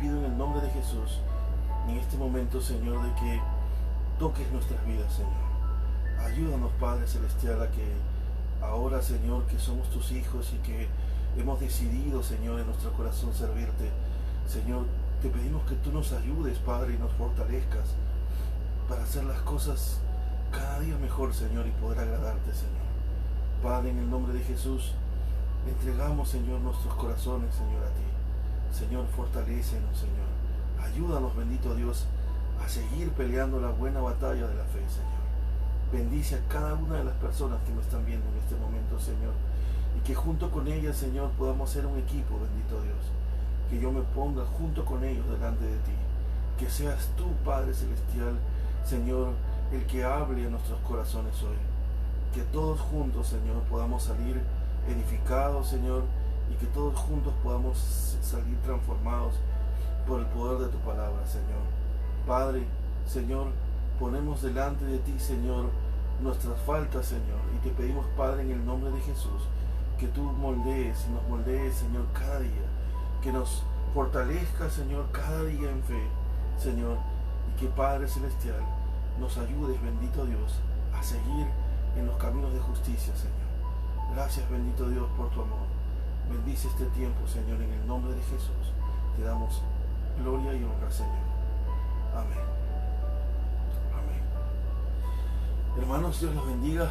pido en el nombre de Jesús, en este momento, Señor, de que toques nuestras vidas, Señor. Ayúdanos, Padre Celestial, a que ahora, Señor, que somos tus hijos y que hemos decidido, Señor, en nuestro corazón servirte, Señor, te pedimos que tú nos ayudes, Padre, y nos fortalezcas para hacer las cosas cada día mejor, Señor, y poder agradarte, Señor. Padre, en el nombre de Jesús, entregamos, Señor, nuestros corazones, Señor, a ti. Señor, fortalécenos, Señor. Ayúdanos, bendito Dios, a seguir peleando la buena batalla de la fe, Señor. Bendice a cada una de las personas que me están viendo en este momento, Señor, y que junto con ellas, Señor, podamos ser un equipo, bendito Dios. Que yo me ponga junto con ellos delante de ti. Que seas tú, Padre Celestial, Señor, el que hable a nuestros corazones hoy. Que todos juntos, Señor, podamos salir edificados, Señor, y que todos juntos podamos salir transformados por el poder de tu palabra, Señor. Padre, Señor, ponemos delante de ti, Señor, nuestras faltas, Señor, y te pedimos, Padre, en el nombre de Jesús, que tú moldees y nos moldees, Señor, cada día, que nos fortalezca, Señor, cada día en fe, Señor, y que, Padre Celestial, nos ayudes, bendito Dios, a seguir en los caminos de justicia, Señor. Gracias, bendito Dios, por tu amor. Bendice este tiempo, Señor, en el nombre de Jesús. Te damos gloria y honra, Señor. Amén. Amén. Hermanos, Dios los bendiga.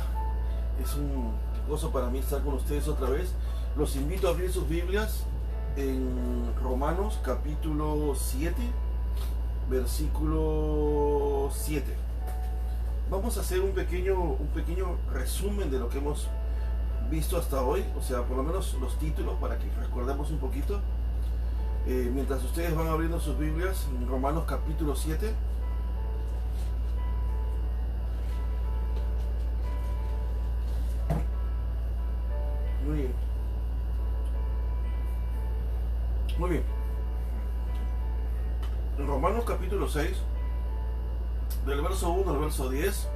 Es un gozo para mí estar con ustedes otra vez. Los invito a abrir sus Biblias en Romanos capítulo 7, versículo 7. Vamos a hacer un pequeño resumen de lo que hemos visto hasta hoy, o sea, por lo menos los títulos para que recordemos un poquito. Mientras ustedes van abriendo sus Biblias, en Romanos capítulo 7. Muy bien. Muy bien. En Romanos capítulo 6, del verso 1 al verso 10,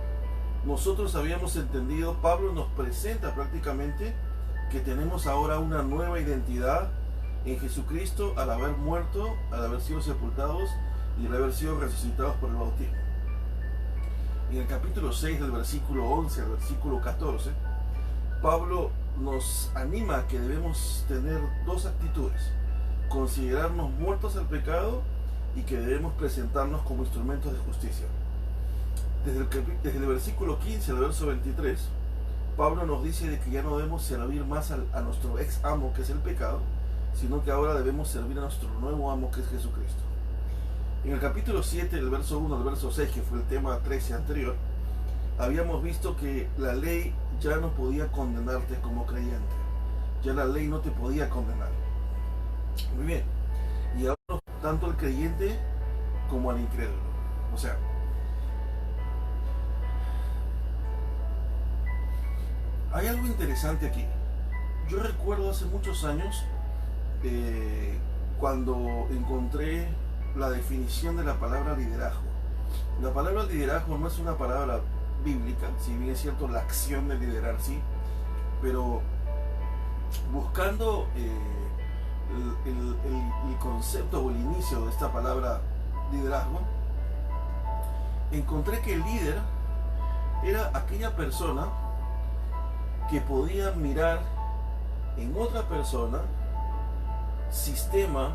nosotros habíamos entendido, Pablo nos presenta prácticamente que tenemos ahora una nueva identidad en Jesucristo al haber muerto, al haber sido sepultados y al haber sido resucitados por el bautismo. En el capítulo 6, del versículo 11 al versículo 14, Pablo nos anima a que debemos tener dos actitudes: considerarnos muertos al pecado y que debemos presentarnos como instrumentos de justicia. Desde el versículo 15 al verso 23, Pablo nos dice de que ya no debemos servir más a nuestro ex amo, que es el pecado, sino que ahora debemos servir a nuestro nuevo amo, que es Jesucristo. En el capítulo 7, del verso 1 al verso 6, que fue el tema 13 anterior, habíamos visto que la ley ya no podía condenarte como creyente. Ya la ley no te podía condenar. Muy bien. Y ahora tanto al creyente como al incrédulo. O sea, hay algo interesante aquí. Yo recuerdo hace muchos años cuando encontré la definición de la palabra liderazgo. La palabra liderazgo no es una palabra bíblica, si bien es cierto la acción de liderar, sí, pero buscando el concepto o el inicio de esta palabra liderazgo, encontré que el líder era aquella persona que podía mirar en otra persona, sistema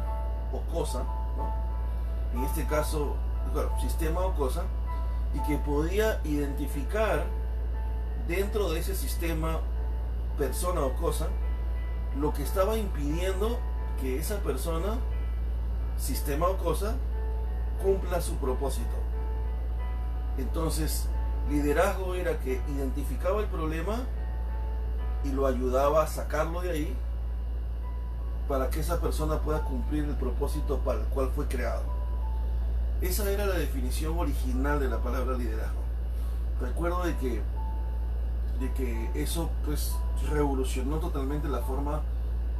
o cosa, ¿no? En este caso, claro, sistema o cosa, y que podía identificar dentro de ese sistema, persona o cosa, lo que estaba impidiendo que esa persona, sistema o cosa, cumpla su propósito. Entonces, liderazgo era que identificaba el problema y lo ayudaba a sacarlo de ahí para que esa persona pueda cumplir el propósito para el cual fue creado. Esa era la definición original de la palabra liderazgo. Recuerdo de que eso pues revolucionó totalmente la forma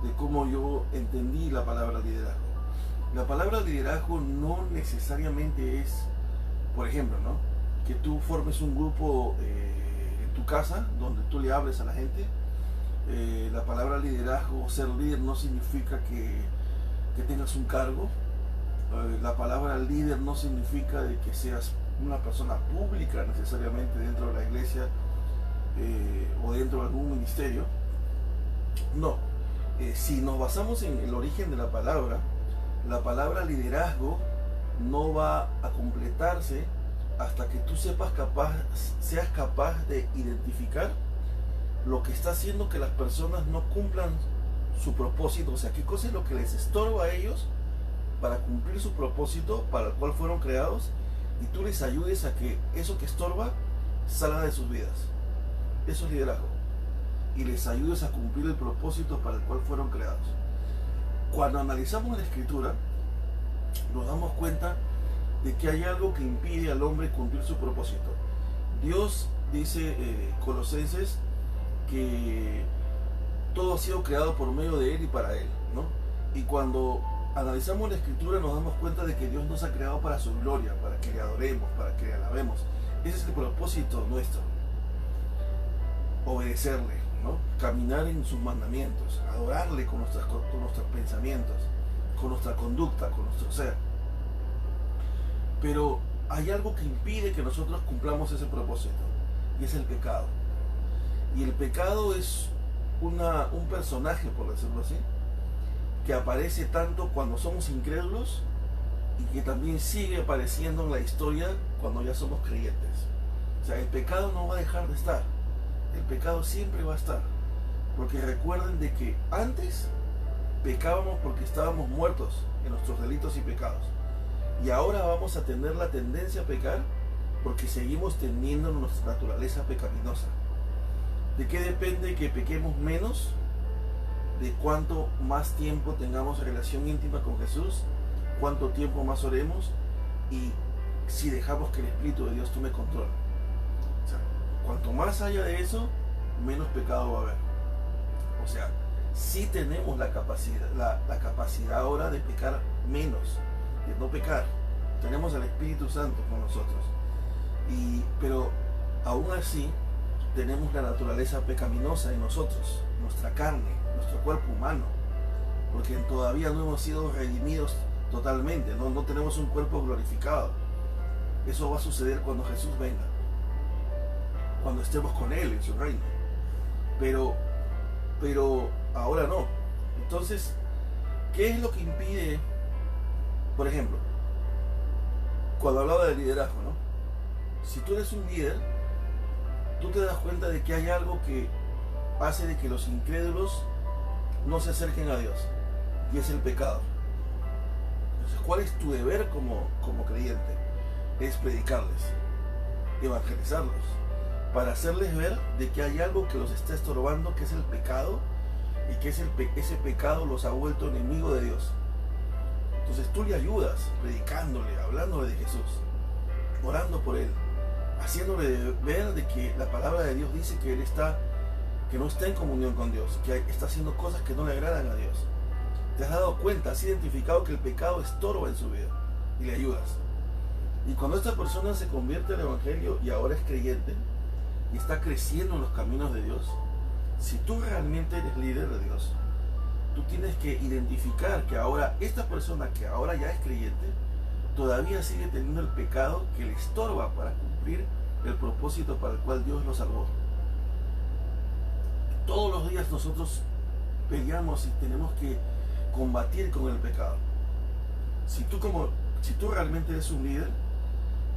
de cómo yo entendí la palabra liderazgo. La palabra liderazgo no necesariamente es, por ejemplo, ¿no?, que tú formes un grupo en tu casa donde tú le hables a la gente. La palabra liderazgo o ser líder no significa que tengas un cargo, La palabra líder no significa de que seas una persona pública necesariamente dentro de la iglesia o dentro de algún ministerio. No. Si nos basamos en el origen de la palabra liderazgo no va a completarse hasta que tú seas capaz de identificar lo que está haciendo que las personas no cumplan su propósito. O sea, qué cosa es lo que les estorba a ellos para cumplir su propósito para el cual fueron creados, y tú les ayudes a que eso que estorba salga de sus vidas. Eso es liderazgo. Y les ayudes a cumplir el propósito para el cual fueron creados. Cuando analizamos la Escritura, nos damos cuenta de que hay algo que impide al hombre cumplir su propósito. Dios dice, Colosenses, que todo ha sido creado por medio de Él y para Él, ¿no? Y cuando analizamos la Escritura nos damos cuenta de que Dios nos ha creado para su gloria, para que le adoremos, para que le alabemos. Ese es el propósito nuestro. Obedecerle, ¿no? Caminar en sus mandamientos, adorarle con nuestros pensamientos, con nuestra conducta, con nuestro ser. Pero hay algo que impide que nosotros cumplamos ese propósito, y es el pecado. Y el pecado es un personaje, por decirlo así, que aparece tanto cuando somos incrédulos y que también sigue apareciendo en la historia cuando ya somos creyentes. O sea, el pecado no va a dejar de estar. El pecado siempre va a estar. Porque recuerden de que antes pecábamos porque estábamos muertos en nuestros delitos y pecados. Y ahora vamos a tener la tendencia a pecar porque seguimos teniendo nuestra naturaleza pecaminosa. ¿De qué depende que pequemos menos? De cuánto más tiempo tengamos relación íntima con Jesús, cuánto tiempo más oremos y si dejamos que el Espíritu de Dios tome control. O sea, cuanto más haya de eso, menos pecado va a haber. O sea, sí tenemos la capacidad ahora de pecar menos, de no pecar. Tenemos al Espíritu Santo con nosotros. Pero aún así tenemos la naturaleza pecaminosa en nosotros, nuestra carne, nuestro cuerpo humano, porque todavía no hemos sido redimidos totalmente, no tenemos un cuerpo glorificado. Eso va a suceder cuando Jesús venga, cuando estemos con Él en su reino, pero ahora no. Entonces, ¿qué es lo que impide? Por ejemplo, cuando hablaba de liderazgo, ¿no? Si tú eres un líder, tú te das cuenta de que hay algo que hace de que los incrédulos no se acerquen a Dios, y es el pecado. Entonces, ¿cuál es tu deber como creyente? Es predicarles, evangelizarlos, para hacerles ver de que hay algo que los está estorbando, que es el pecado, y que ese pecado los ha vuelto enemigo de Dios. Entonces tú le ayudas, predicándole, hablándole de Jesús, orando por Él, haciéndole ver de que la palabra de Dios dice que Él no está en comunión con Dios, que está haciendo cosas que no le agradan a Dios. Te has dado cuenta, has identificado que el pecado estorba en su vida y le ayudas. Y cuando esta persona se convierte al Evangelio y ahora es creyente y está creciendo en los caminos de Dios, si tú realmente eres líder de Dios, tú tienes que identificar que ahora esta persona que ahora ya es creyente todavía sigue teniendo el pecado que le estorba para cumplir el propósito para el cual Dios lo salvó. Todos los días nosotros peleamos y tenemos que combatir con el pecado. Si tú realmente eres un líder,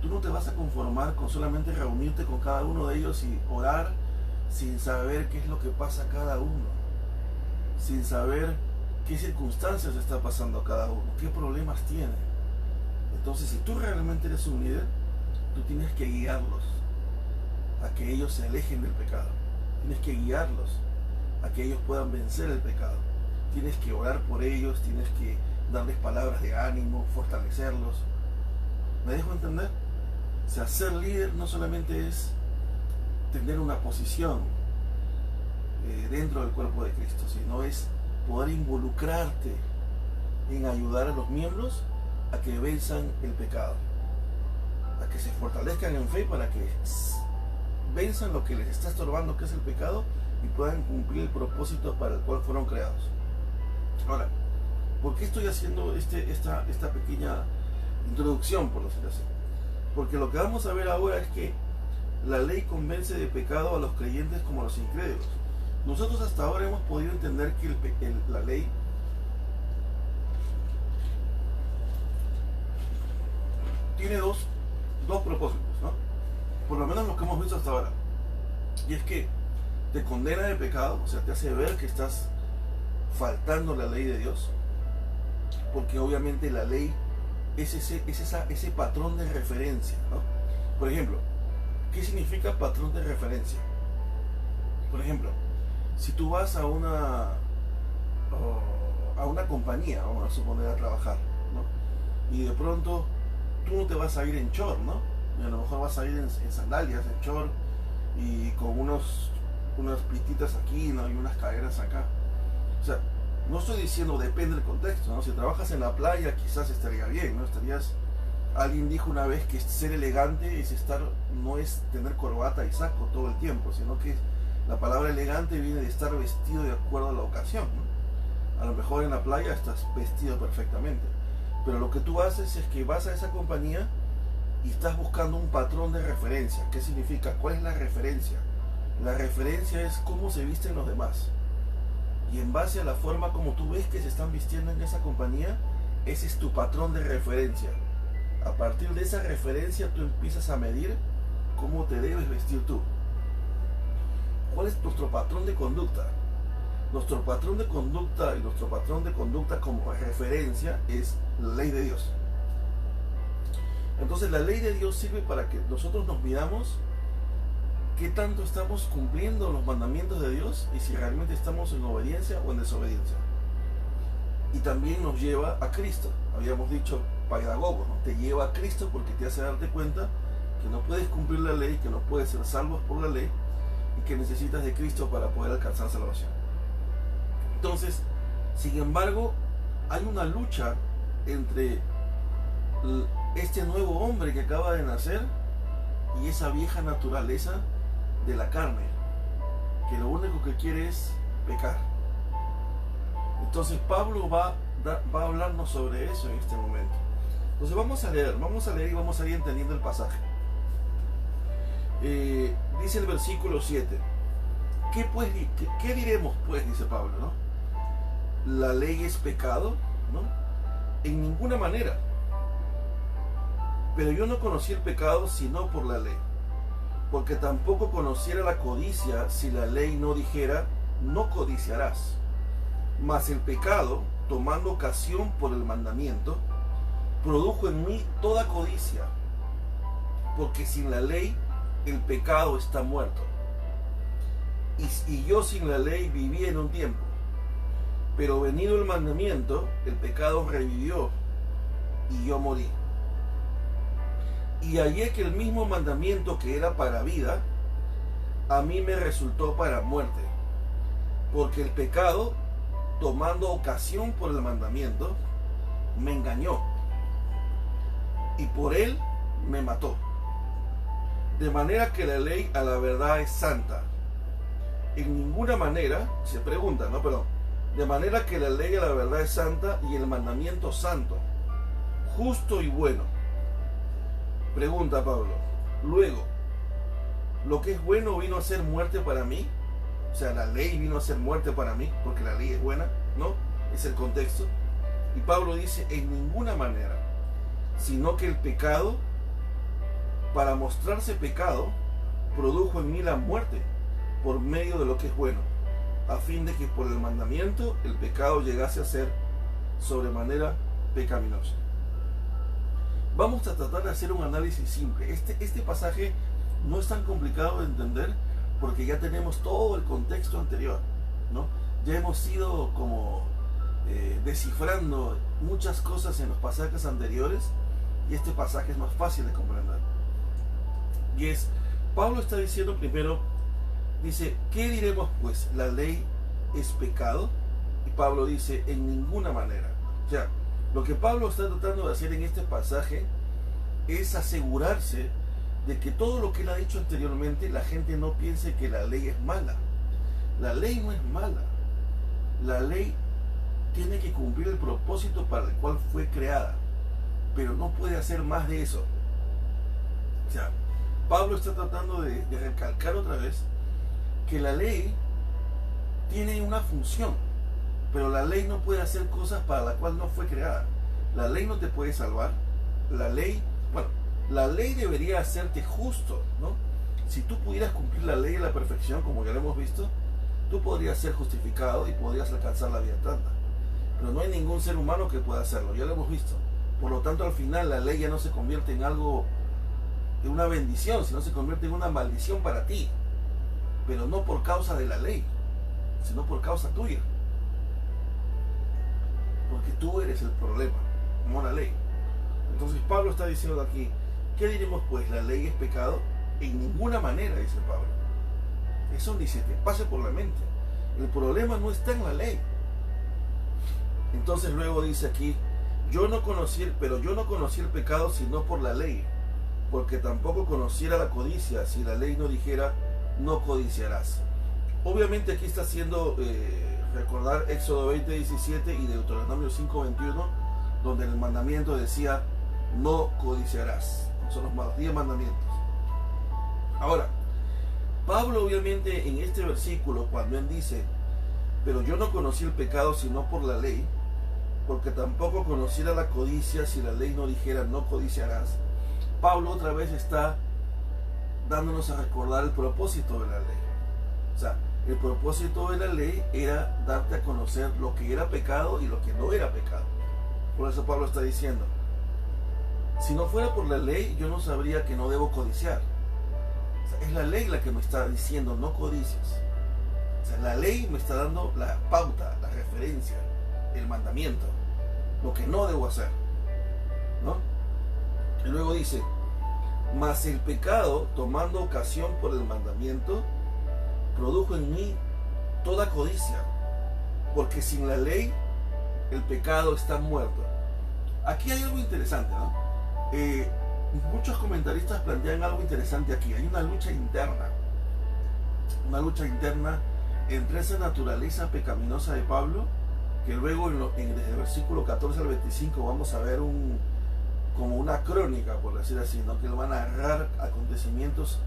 tú no te vas a conformar con solamente reunirte con cada uno de ellos y orar sin saber qué es lo que pasa a cada uno, sin saber qué circunstancias está pasando a cada uno, qué problemas tiene. Entonces, si tú realmente eres un líder, tú tienes que guiarlos a que ellos se alejen del pecado. Tienes que guiarlos a que ellos puedan vencer el pecado. Tienes que orar por ellos, tienes que darles palabras de ánimo, fortalecerlos. ¿Me dejo entender? O sea, ser líder no solamente es tener una posición dentro del cuerpo de Cristo, sino es poder involucrarte en ayudar a los miembros a que venzan el pecado, a que se fortalezcan en fe para que venzan lo que les está estorbando, que es el pecado, y puedan cumplir el propósito para el cual fueron creados. Ahora, ¿Por qué estoy haciendo esta pequeña introducción, por decirlo así? Porque lo que vamos a ver ahora es que la ley convence de pecado a los creyentes como a los incrédulos. Nosotros hasta ahora hemos podido entender que la ley tiene dos propósitos, ¿no? Por lo menos lo que hemos visto hasta ahora. Y es que te condena de pecado, o sea, te hace ver que estás faltando la ley de Dios, porque obviamente la ley es ese patrón de referencia, ¿no? Por ejemplo, ¿qué significa patrón de referencia? Por ejemplo, si tú vas a una compañía, vamos a suponer, a trabajar, ¿no? Y de pronto tú no te vas a ir en short, ¿no? Y a lo mejor vas a ir en sandalias, en short, y con unas pititas aquí, ¿no? Y unas caderas acá. O sea, no estoy diciendo, depende del contexto, ¿no? Si trabajas en la playa quizás estaría bien, ¿no? Alguien dijo una vez que ser elegante no es tener corbata y saco todo el tiempo, sino que la palabra elegante viene de estar vestido de acuerdo a la ocasión, ¿no? A lo mejor en la playa estás vestido perfectamente, pero lo que tú haces es que vas a esa compañía y estás buscando un patrón de referencia. ¿Qué significa? ¿Cuál es la referencia? La referencia es cómo se visten los demás. Y en base a la forma como tú ves que se están vistiendo en esa compañía, ese es tu patrón de referencia. A partir de esa referencia tú empiezas a medir cómo te debes vestir tú. ¿Cuál es nuestro patrón de conducta? Nuestro patrón de conducta y nuestro patrón de conducta como referencia es la ley de Dios. Entonces la ley de Dios sirve para que nosotros nos midamos qué tanto estamos cumpliendo los mandamientos de Dios y si realmente estamos en obediencia o en desobediencia. Y también nos lleva a Cristo. Habíamos dicho pedagogo, ¿no? Te lleva a Cristo porque te hace darte cuenta que no puedes cumplir la ley, que no puedes ser salvos por la ley y que necesitas de Cristo para poder alcanzar salvación. Entonces, sin embargo, hay una lucha entre este nuevo hombre que acaba de nacer y esa vieja naturaleza de la carne, que lo único que quiere es pecar. Entonces Pablo va a hablarnos sobre eso en este momento. Entonces vamos a leer y vamos a ir entendiendo el pasaje. Dice el versículo 7. ¿Qué diremos pues? Dice Pablo, ¿no? ¿La ley es pecado? ¿No? En ninguna manera. Pero yo no conocí el pecado sino por la ley, porque tampoco conociera la codicia si la ley no dijera, no codiciarás. Mas el pecado, tomando ocasión por el mandamiento, produjo en mí toda codicia, porque sin la ley el pecado está muerto. Y yo sin la ley viví en un tiempo, pero venido el mandamiento, el pecado revivió y yo morí. Y hallé que el mismo mandamiento que era para vida, a mí me resultó para muerte, porque el pecado, tomando ocasión por el mandamiento, me engañó, y por él me mató. De manera que la ley a la verdad es santa. En ninguna manera, se pregunta, ¿no? Perdón. De manera que la ley a la verdad es santa y el mandamiento santo, justo y bueno. Pregunta Pablo. Luego, ¿lo que es bueno vino a ser muerte para mí? O sea, la ley vino a ser muerte para mí, porque la ley es buena, ¿no? Es el contexto. Y Pablo dice, en ninguna manera, sino que el pecado, para mostrarse pecado, produjo en mí la muerte por medio de lo que es bueno, a fin de que por el mandamiento el pecado llegase a ser sobremanera pecaminoso. Vamos a tratar de hacer un análisis simple. Este pasaje no es tan complicado de entender porque ya tenemos todo el contexto anterior, ¿no? Ya hemos ido como descifrando muchas cosas en los pasajes anteriores y este pasaje es más fácil de comprender. Y Pablo está diciendo primero, dice, ¿qué diremos pues? ¿La ley es pecado? Y Pablo dice, en ninguna manera. O sea, lo que Pablo está tratando de hacer en este pasaje es asegurarse de que todo lo que él ha dicho anteriormente, la gente no piense que la ley es mala. La ley no es mala. La ley tiene que cumplir el propósito para el cual fue creada, pero no puede hacer más de eso. O sea, Pablo está tratando de recalcar otra vez que la ley tiene una función, pero la ley no puede hacer cosas para las cuales no fue creada. La ley no te puede salvar. La ley debería hacerte justo, ¿no? Si tú pudieras cumplir la ley a la perfección, como ya lo hemos visto, tú podrías ser justificado y podrías alcanzar la vida eterna. Pero no hay ningún ser humano que pueda hacerlo, ya lo hemos visto. Por lo tanto, al final la ley ya no se convierte en algo, en una bendición, sino se convierte en una maldición para ti. Pero no por causa de la ley, sino por causa tuya. Porque tú eres el problema, no la ley. Entonces Pablo está diciendo aquí, ¿qué diremos pues? ¿La ley es pecado? En ninguna manera, dice Pablo. Eso ni se te pase por la mente. El problema no está en la ley. Entonces luego dice aquí, pero yo no conocí el pecado sino por la ley, porque tampoco conociera la codicia si la ley no dijera, no codiciarás. Obviamente aquí está haciendo recordar Éxodo 20:17 y Deuteronomio 5:21, donde el mandamiento decía, no codiciarás. Son los 10 mandamientos. Ahora, Pablo obviamente en este versículo, cuando él dice, pero yo no conocí el pecado sino por la ley, porque tampoco conociera la codicia si la ley no dijera, no codiciarás. Pablo otra vez está dándonos a recordar el propósito de la ley. O sea, el propósito de la ley era darte a conocer lo que era pecado y lo que no era pecado. Por eso Pablo está diciendo, si no fuera por la ley, yo no sabría que no debo codiciar. O sea, es la ley la que me está diciendo, no codicias. O sea, la ley me está dando la pauta, la referencia, el mandamiento, lo que no debo hacer, ¿no? Y luego dice, mas el pecado, tomando ocasión por el mandamiento, produjo en mí toda codicia, porque sin la ley el pecado está muerto. Aquí hay algo interesante, ¿no? Muchos comentaristas plantean algo interesante aquí. Hay una lucha interna entre esa naturaleza pecaminosa de Pablo, que luego desde el versículo 14 al 25 vamos a ver como una crónica, por decir así, ¿no? Que él va a narrar acontecimientos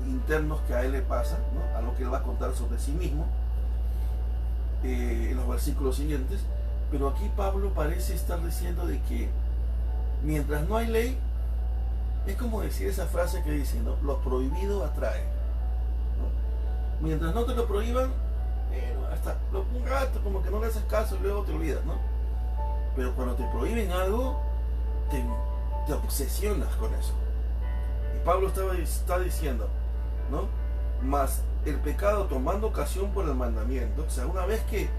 internos que a él le pasan, ¿no? A lo que él va a contar sobre sí mismo en los versículos siguientes. Pero aquí Pablo parece estar diciendo de que mientras no hay ley, es como decir esa frase que dice, ¿no? Lo prohibido atrae, ¿no? Mientras no te lo prohíban, hasta un rato como que no le haces caso y luego te olvidas, ¿no? Pero cuando te prohíben algo, te obsesionas con eso. Y Pablo está diciendo, ¿no? Mas el pecado, tomando ocasión por el mandamiento, o sea, una vez que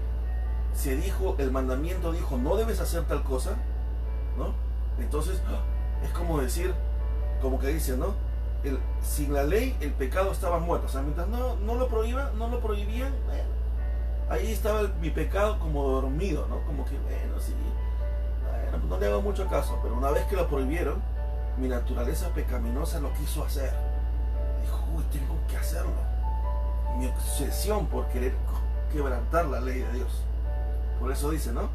se dijo, el mandamiento dijo, no debes hacer tal cosa, ¿no? Entonces, es como decir, como que dice, ¿no? Sin la ley, el pecado estaba muerto. O sea, mientras no lo prohibían, bueno, ahí estaba mi pecado como dormido, ¿no? Como que, bueno, sí, bueno, pues no le hago mucho caso. Pero una vez que lo prohibieron, mi naturaleza pecaminosa lo quiso hacer. Dijo, uy, tengo que hacerlo. Mi obsesión por querer quebrantar la ley de Dios. Por eso dice, ¿no?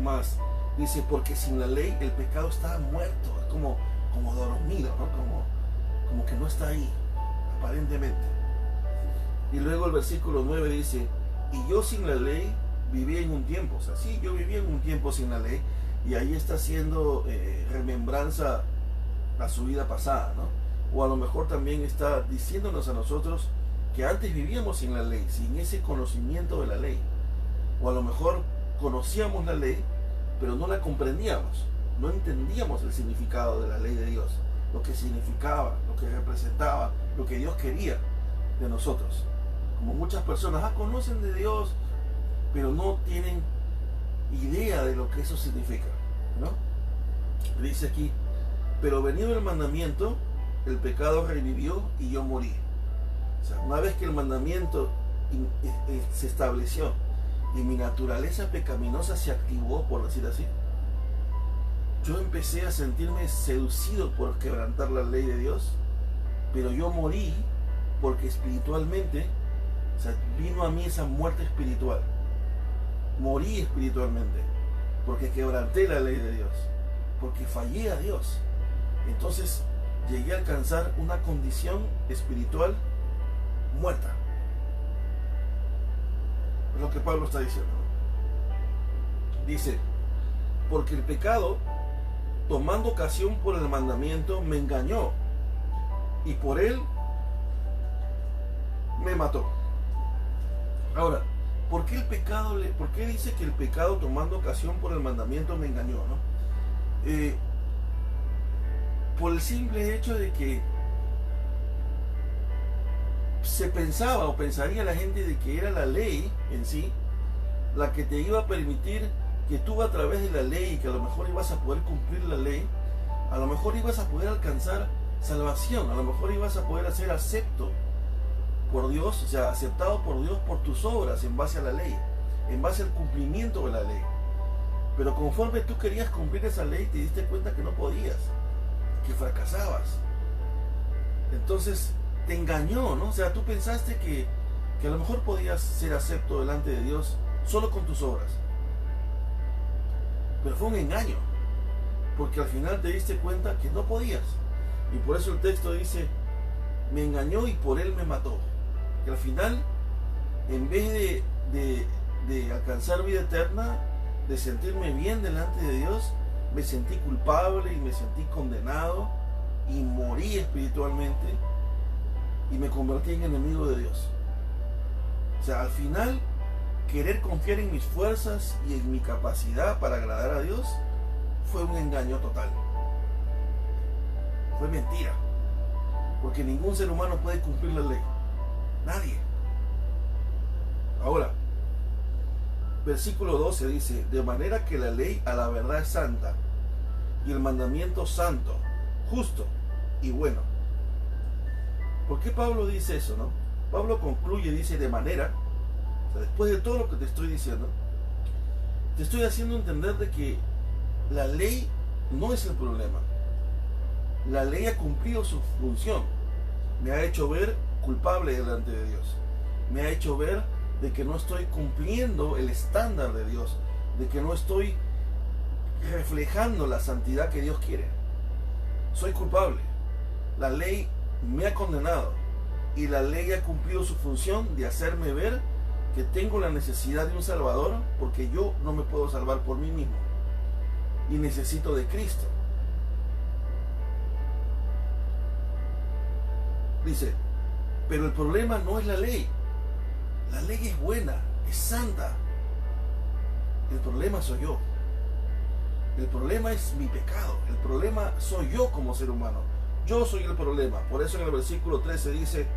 Más, dice, porque sin la ley el pecado estaba muerto, es como dormido, ¿no? Como que no está ahí, aparentemente. Y luego el versículo 9 dice, y yo sin la ley vivía en un tiempo. O sea, sí, yo vivía en un tiempo sin la ley, y ahí está haciendo remembranza a su vida pasada, ¿no? O a lo mejor también está diciéndonos a nosotros que antes vivíamos sin la ley, sin ese conocimiento de la ley. O a lo mejor conocíamos la ley, pero no la comprendíamos, no entendíamos el significado de la ley de Dios, lo que significaba, lo que representaba, lo que Dios quería de nosotros. Como muchas personas conocen de Dios, pero no tienen idea de lo que eso significa, ¿no? Dice aquí, pero venido el mandamiento, el pecado revivió y yo morí. O sea, una vez que el mandamiento se estableció y mi naturaleza pecaminosa se activó, por decir así, yo empecé a sentirme seducido por quebrantar la ley de Dios, pero yo morí porque espiritualmente, o sea, vino a mí esa muerte espiritual. morí espiritualmente, porque quebranté la ley de Dios, porque fallé a Dios. Entonces llegué a alcanzar una condición espiritual muerta. Es lo que Pablo está diciendo. Dice, porque el pecado, tomando ocasión por el mandamiento, me engañó, y por él me mató. Ahora, ¿por qué dice que el pecado, tomando ocasión por el mandamiento, me engañó, ¿no? Por el simple hecho de que se pensaba o pensaría la gente de que era la ley en sí la que te iba a permitir que tú, a través de la ley, que a lo mejor ibas a poder cumplir la ley, a lo mejor ibas a poder alcanzar salvación, a lo mejor ibas a poder ser acepto por Dios, o sea, aceptado por Dios por tus obras en base a la ley, en base al cumplimiento de la ley. Pero conforme tú querías cumplir esa ley, te diste cuenta que no podías, que fracasabas. Entonces te engañó, ¿no? O sea, tú pensaste que a lo mejor podías ser acepto delante de Dios solo con tus obras. Pero fue un engaño, porque al final te diste cuenta que no podías. Y por eso el texto dice, me engañó y por él me mató. Que al final, en vez de alcanzar vida eterna, de sentirme bien delante de Dios, me sentí culpable y me sentí condenado y morí espiritualmente y me convertí en enemigo de Dios. O sea, al final, querer confiar en mis fuerzas y en mi capacidad para agradar a Dios fue un engaño total. Fue mentira. Porque ningún ser humano puede cumplir la ley. Nadie. Ahora, versículo 12 dice, de manera que la ley a la verdad es santa, y el mandamiento santo, justo y bueno. ¿Por qué Pablo dice eso, no? Pablo concluye, dice, de manera, o sea, después de todo lo que te estoy diciendo, te estoy haciendo entender de que la ley no es el problema. La ley ha cumplido su función. Me ha hecho ver culpable delante de Dios. Me ha hecho ver de que no estoy cumpliendo el estándar de Dios, de que no estoy reflejando la santidad que Dios quiere. Soy culpable. La ley me ha condenado y la ley ha cumplido su función de hacerme ver que tengo la necesidad de un Salvador, porque yo no me puedo salvar por mí mismo y necesito de Cristo. Dice, pero el problema no es la ley. La ley es buena, es santa. El problema soy yo. El problema es mi pecado. El problema soy yo como ser humano. Yo soy el problema. Por eso en el versículo 13 dice,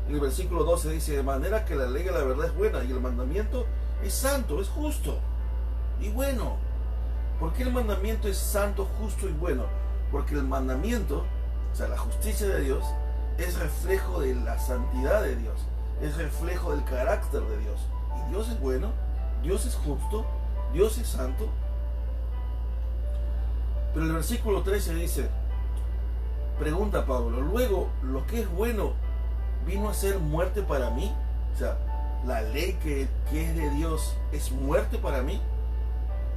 en el versículo 12 dice, de manera que la ley de la verdad es buena y el mandamiento es santo, es justo y bueno. ¿Por qué el mandamiento es santo, justo y bueno? Porque el mandamiento, o sea, la justicia de Dios, es reflejo de la santidad de Dios, es reflejo del carácter de Dios. Y Dios es bueno, Dios es justo, Dios es santo. Pero el versículo 13 dice, pregunta Pablo, luego, ¿lo que es bueno vino a ser muerte para mí? O sea, ¿la ley que es de Dios es muerte para mí?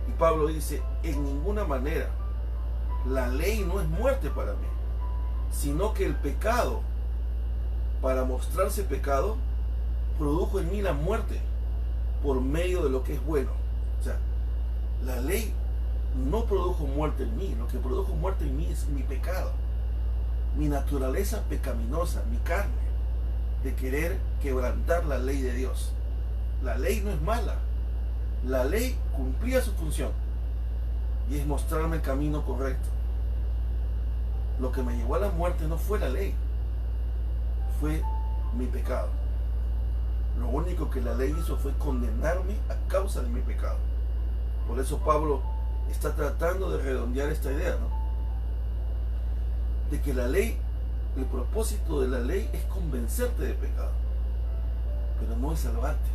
Y Pablo dice, en ninguna manera. La ley no es muerte para mí, sino que el pecado, para mostrarse pecado, produjo en mí la muerte por medio de lo que es bueno. O sea, la ley no produjo muerte en mí. Lo que produjo muerte en mí es mi pecado, mi naturaleza pecaminosa, mi carne, de querer quebrantar la ley de Dios. La ley no es mala. La ley cumplía su función y es mostrarme el camino correcto. Lo que me llevó a la muerte no fue la ley, fue mi pecado. Lo único que la ley hizo fue condenarme a causa de mi pecado. Por eso Pablo está tratando de redondear esta idea, ¿no? De que la ley, el propósito de la ley es convencerte de pecado, pero no es salvarte.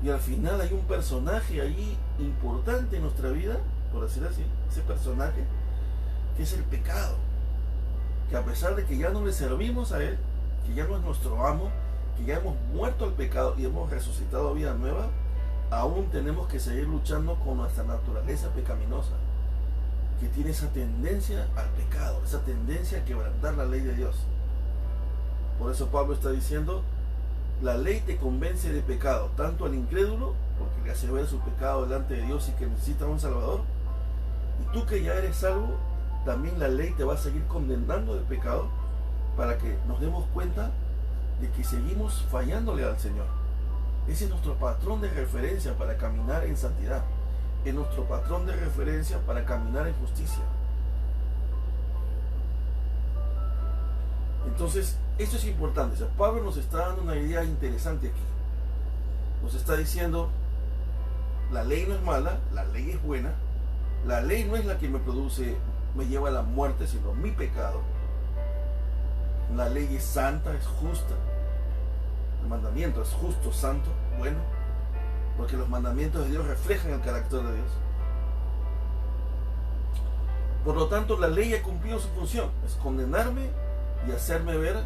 Y al final hay un personaje allí importante en nuestra vida, por decir así, ese personaje que es el pecado, que a pesar de que ya no le servimos a él, que ya no es nuestro amo, que ya hemos muerto al pecado y hemos resucitado a vida nueva, aún tenemos que seguir luchando con nuestra naturaleza pecaminosa, que tiene esa tendencia al pecado, esa tendencia a quebrantar la ley de Dios. Por eso Pablo está diciendo, la ley te convence de pecado, tanto al incrédulo, porque le hace ver su pecado delante de Dios y que necesita un Salvador, y tú que ya eres salvo, también la ley te va a seguir condenando del pecado, para que nos demos cuenta de que seguimos fallándole al Señor. Ese es nuestro patrón de referencia para caminar en santidad, es nuestro patrón de referencia para caminar en justicia. Entonces, esto es importante. O sea, Pablo nos está dando una idea interesante aquí. Nos está diciendo, la ley no es mala, la ley es buena. La ley no es la que me produce, me lleva a la muerte, sino mi pecado. La ley es santa, es justa. El mandamiento es justo, santo, bueno, porque los mandamientos de Dios reflejan el carácter de Dios. Por lo tanto, la ley ha cumplido su función, es condenarme y hacerme ver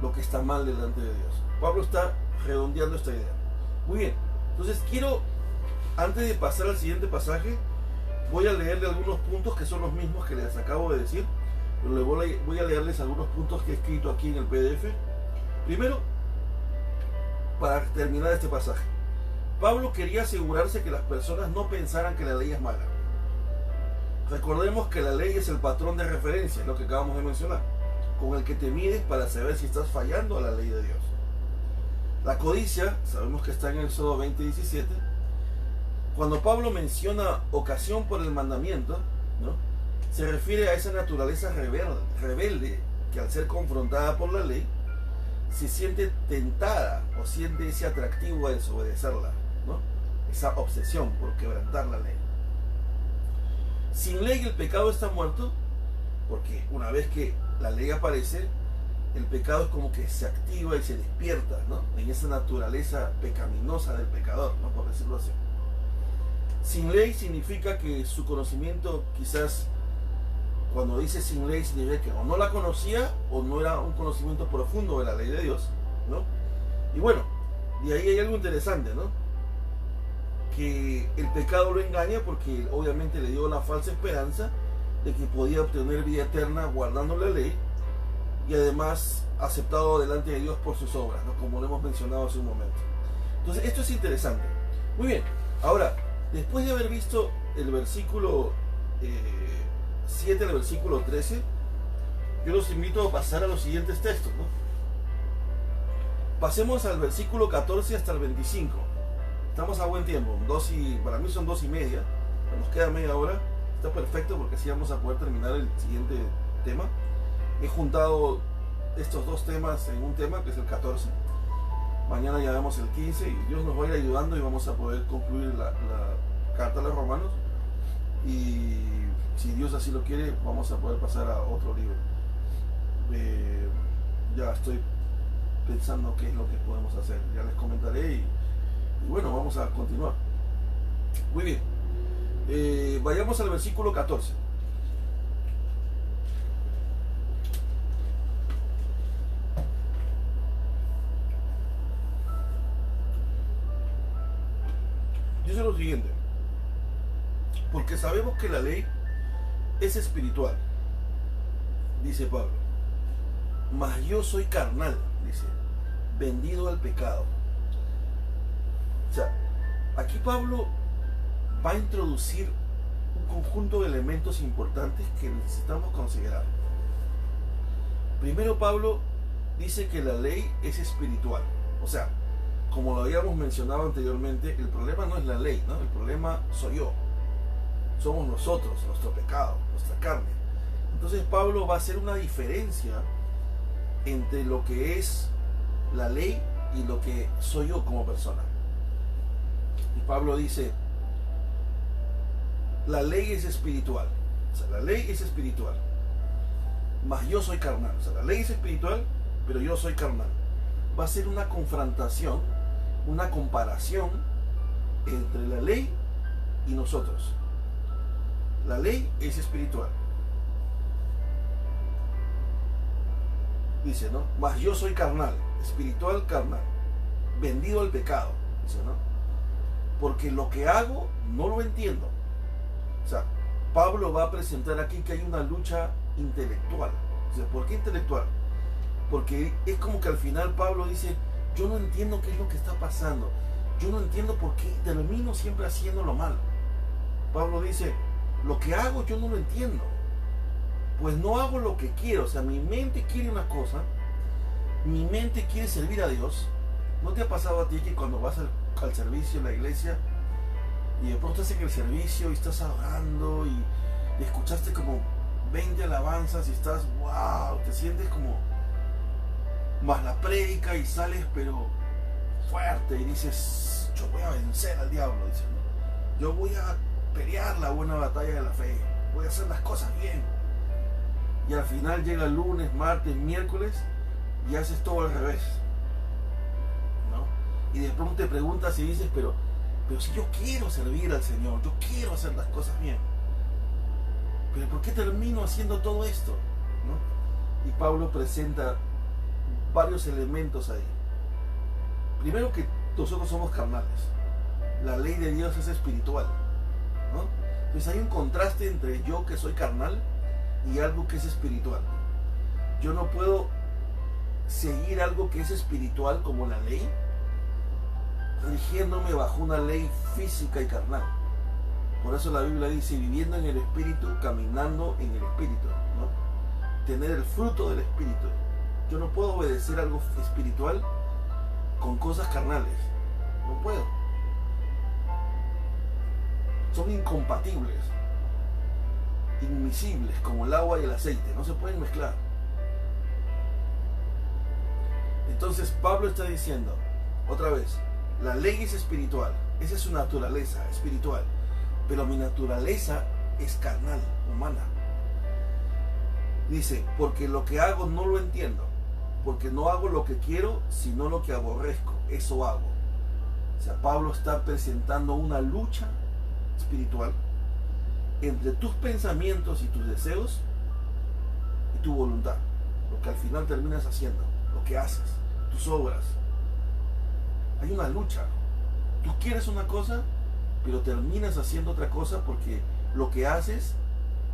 lo que está mal delante de Dios. Pablo está redondeando esta idea. Muy bien, entonces quiero, antes de pasar al siguiente pasaje, voy a leerle algunos puntos que son los mismos que les acabo de decir, pero voy a leerles algunos puntos que he escrito aquí en el PDF. Primero, para terminar este pasaje, Pablo quería asegurarse que las personas no pensaran que la ley es mala. Recordemos que la ley es el patrón de referencia, es lo que acabamos de mencionar, con el que te mides para saber si estás fallando a la ley de Dios. La codicia, sabemos que está en Éxodo 20:17. Cuando Pablo menciona ocasión por el mandamiento, ¿no?, se refiere a esa naturaleza rebelde que al ser confrontada por la ley se siente tentada o siente ese atractivo a desobedecerla, ¿no?, esa obsesión por quebrantar la ley. Sin ley el pecado está muerto, porque una vez que la ley aparece, el pecado es como que se activa y se despierta, ¿no?, en esa naturaleza pecaminosa del pecador, ¿no?, por decirlo así. Sin ley significa que su conocimiento, quizás cuando dice sin ley, significa que o no la conocía o no era un conocimiento profundo de la ley de Dios, ¿no? Y bueno, de ahí hay algo interesante, ¿no?, que el pecado lo engaña porque obviamente le dio la falsa esperanza de que podía obtener vida eterna guardando la ley y además aceptado delante de Dios por sus obras, ¿no?, como lo hemos mencionado hace un momento. Entonces esto es interesante. Muy bien, ahora, después de haber visto el versículo 7 al versículo 13, yo los invito a pasar a los siguientes textos, ¿no? Pasemos al versículo 14 hasta el 25. Estamos a buen tiempo, para mí son 2:30, nos queda media hora, está perfecto porque así vamos a poder terminar el siguiente tema. He juntado estos dos temas en un tema que es el 14. Mañana ya vemos el 15 y Dios nos va a ir ayudando y vamos a poder concluir la carta a los Romanos. Y si Dios así lo quiere, vamos a poder pasar a otro libro. Ya estoy pensando qué es lo que podemos hacer. Ya les comentaré y bueno, vamos a continuar. Muy bien. Vayamos al versículo 14. Dice lo siguiente: porque sabemos que la ley es espiritual, dice Pablo, mas yo soy carnal, dice, vendido al pecado. O sea, aquí Pablo va a introducir un conjunto de elementos importantes que necesitamos considerar. Primero, Pablo dice que la ley es espiritual. O sea, como lo habíamos mencionado anteriormente, el problema no es la ley, ¿no? El problema soy yo. Somos nosotros, nuestro pecado, nuestra carne. Entonces Pablo va a hacer una diferencia entre lo que es la ley y lo que soy yo como persona. Y Pablo dice, la ley es espiritual. O sea, la ley es espiritual, mas yo soy carnal. O sea, la ley es espiritual, pero yo soy carnal. Va a ser una confrontación, una comparación entre la ley y nosotros. La ley es espiritual. dice, ¿no? Mas yo soy carnal, espiritual carnal, vendido al pecado, dice, ¿no? Porque lo que hago no lo entiendo. O sea, Pablo va a presentar aquí que hay una lucha intelectual. O sea, ¿por qué intelectual? Porque es como que al final Pablo dice, yo no entiendo qué es lo que está pasando. Yo no entiendo por qué termino siempre haciendo lo malo. Pablo dice, lo que hago yo no lo entiendo. Pues no hago lo que quiero. O sea, mi mente quiere una cosa, mi mente quiere servir a Dios. ¿No te ha pasado a ti que cuando vas al servicio en la iglesia y de pronto estás en el servicio y estás orando y escuchaste como 20 alabanzas y estás, wow, te sientes como más la prédica y sales pero fuerte y dices, yo voy a vencer al diablo, dices, ¿no? Yo voy a pelear la buena batalla de la fe, voy a hacer las cosas bien. Y al final llega el lunes, martes, miércoles y haces todo al revés, ¿no? Y de pronto te preguntas y dices, pero si yo quiero servir al Señor, yo quiero hacer las cosas bien, pero ¿por qué termino haciendo todo esto? ¿No? Y Pablo presenta varios elementos ahí. Primero, que nosotros somos carnales, la ley de Dios es espiritual, ¿no? Entonces hay un contraste entre yo que soy carnal y algo que es espiritual. Yo no puedo seguir algo que es espiritual como la ley, rigiéndome bajo una ley física y carnal. Por eso la Biblia dice, viviendo en el Espíritu, caminando en el Espíritu, ¿no? Tener el fruto del Espíritu. Yo no puedo obedecer algo espiritual con cosas carnales. No puedo. Son incompatibles, inmiscibles, como el agua y el aceite. No se pueden mezclar. Entonces Pablo está diciendo, otra vez, la ley es espiritual. Esa es su naturaleza espiritual. Pero mi naturaleza es carnal, humana. Dice, porque lo que hago no lo entiendo. Porque no hago lo que quiero, sino lo que aborrezco. Eso hago. O sea, Pablo está presentando una lucha espiritual entre tus pensamientos y tus deseos y tu voluntad. Lo que al final terminas haciendo, lo que haces, tus obras. Hay una lucha. Tú quieres una cosa, pero terminas haciendo otra cosa porque lo que haces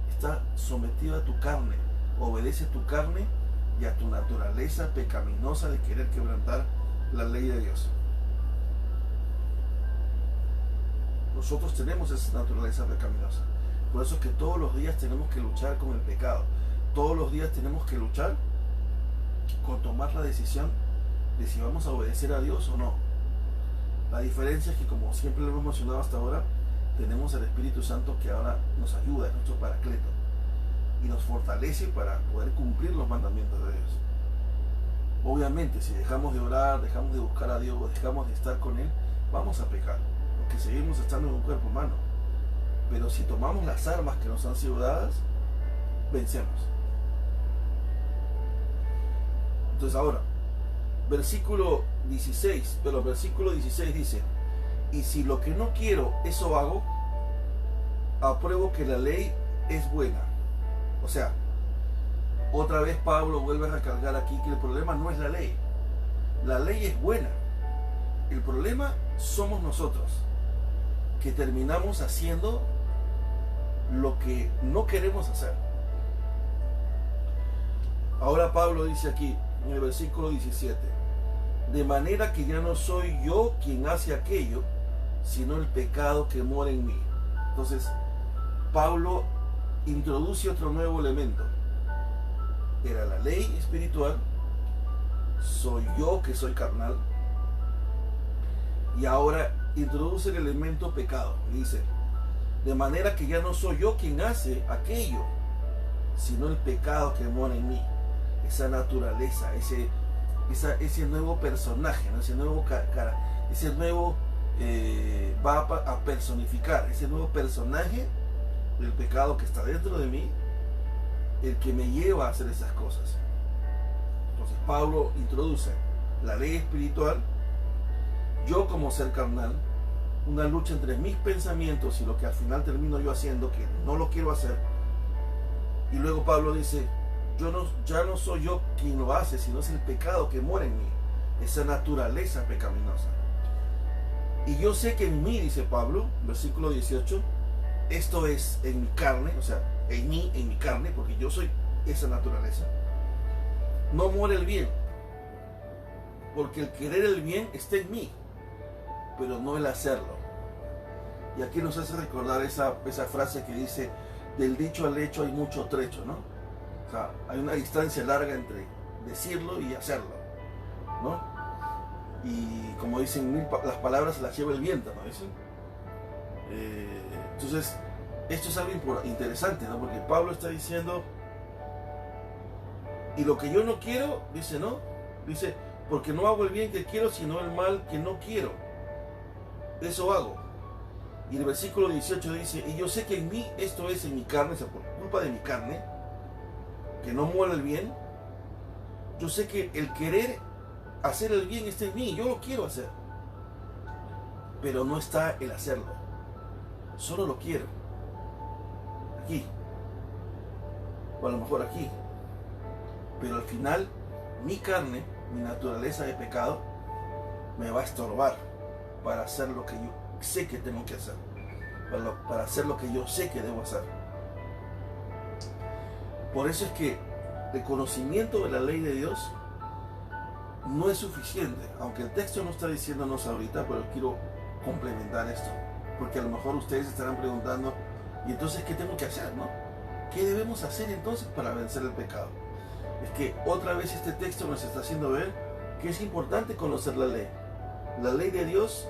está sometido a tu carne, obedece a tu carne y a tu naturaleza pecaminosa de querer quebrantar la ley de Dios. Nosotros tenemos esa naturaleza pecaminosa. Por eso es que todos los días tenemos que luchar con el pecado. Todos los días tenemos que luchar con tomar la decisión de si vamos a obedecer a Dios o no. La diferencia es que, como siempre lo hemos mencionado hasta ahora, tenemos al Espíritu Santo que ahora nos ayuda, es nuestro paracleto, y nos fortalece para poder cumplir los mandamientos de Dios. Obviamente, si dejamos de orar, dejamos de buscar a Dios, dejamos de estar con Él, vamos a pecar, porque seguimos estando en un cuerpo humano. Pero si tomamos las armas que nos han sido dadas, vencemos. Entonces ahora, versículo 16 dice, y si lo que no quiero, eso hago, apruebo que la ley es buena. O sea, otra vez Pablo vuelve a recalcar aquí que el problema no es la ley es buena. El problema somos nosotros, que terminamos haciendo lo que no queremos hacer. Ahora Pablo dice aquí en el versículo 17, de manera que ya no soy yo quien hace aquello, sino el pecado que mora en mí. Entonces Pablo introduce otro nuevo elemento. Era la ley espiritual, soy yo que soy carnal, y ahora introduce el elemento pecado. Y dice, de manera que ya no soy yo quien hace aquello, sino el pecado que mora en mí. Esa naturaleza, ese nuevo personaje, ¿no? Ese nuevo va a personificar, ese nuevo personaje del pecado que está dentro de mí, el que me lleva a hacer esas cosas. Entonces Pablo introduce la ley espiritual, yo como ser carnal, una lucha entre mis pensamientos y lo que al final termino yo haciendo, que no lo quiero hacer. Y luego Pablo dice, ya no soy yo quien lo hace, sino es el pecado que mora en mí, esa naturaleza pecaminosa. Y yo sé que en mí, dice Pablo, versículo 18, esto es en mi carne, o sea, en mí, en mi carne, porque yo soy esa naturaleza, no mora el bien, porque el querer el bien está en mí, pero no el hacerlo. Y aquí nos hace recordar esa frase que dice, del dicho al hecho hay mucho trecho, ¿no? O sea, hay una distancia larga entre decirlo y hacerlo, ¿no? Y como dicen, las palabras se las lleva el viento, ¿no dicen? Entonces, esto es algo interesante, ¿no? Porque Pablo está diciendo, y lo que yo no quiero, dice, ¿no? Dice, porque no hago el bien que quiero, sino el mal que no quiero. Eso hago. Y el versículo 18 dice, y yo sé que en mí, esto es en mi carne, o sea, por culpa de mi carne, que no mora el bien, yo sé que el querer hacer el bien está en mí, yo lo quiero hacer, pero no está el hacerlo, solo lo quiero, aquí, o a lo mejor aquí, pero al final mi carne, mi naturaleza de pecado, me va a estorbar para hacer lo que yo sé que tengo que hacer, para hacer lo que yo sé que debo hacer. Por eso es que el conocimiento de la ley de Dios no es suficiente, aunque el texto no está diciéndonos ahorita, pero quiero complementar esto, porque a lo mejor ustedes estarán preguntando, ¿y entonces qué tengo que hacer, no? ¿Qué debemos hacer entonces para vencer el pecado? Es que otra vez este texto nos está haciendo ver que es importante conocer la ley. La ley de Dios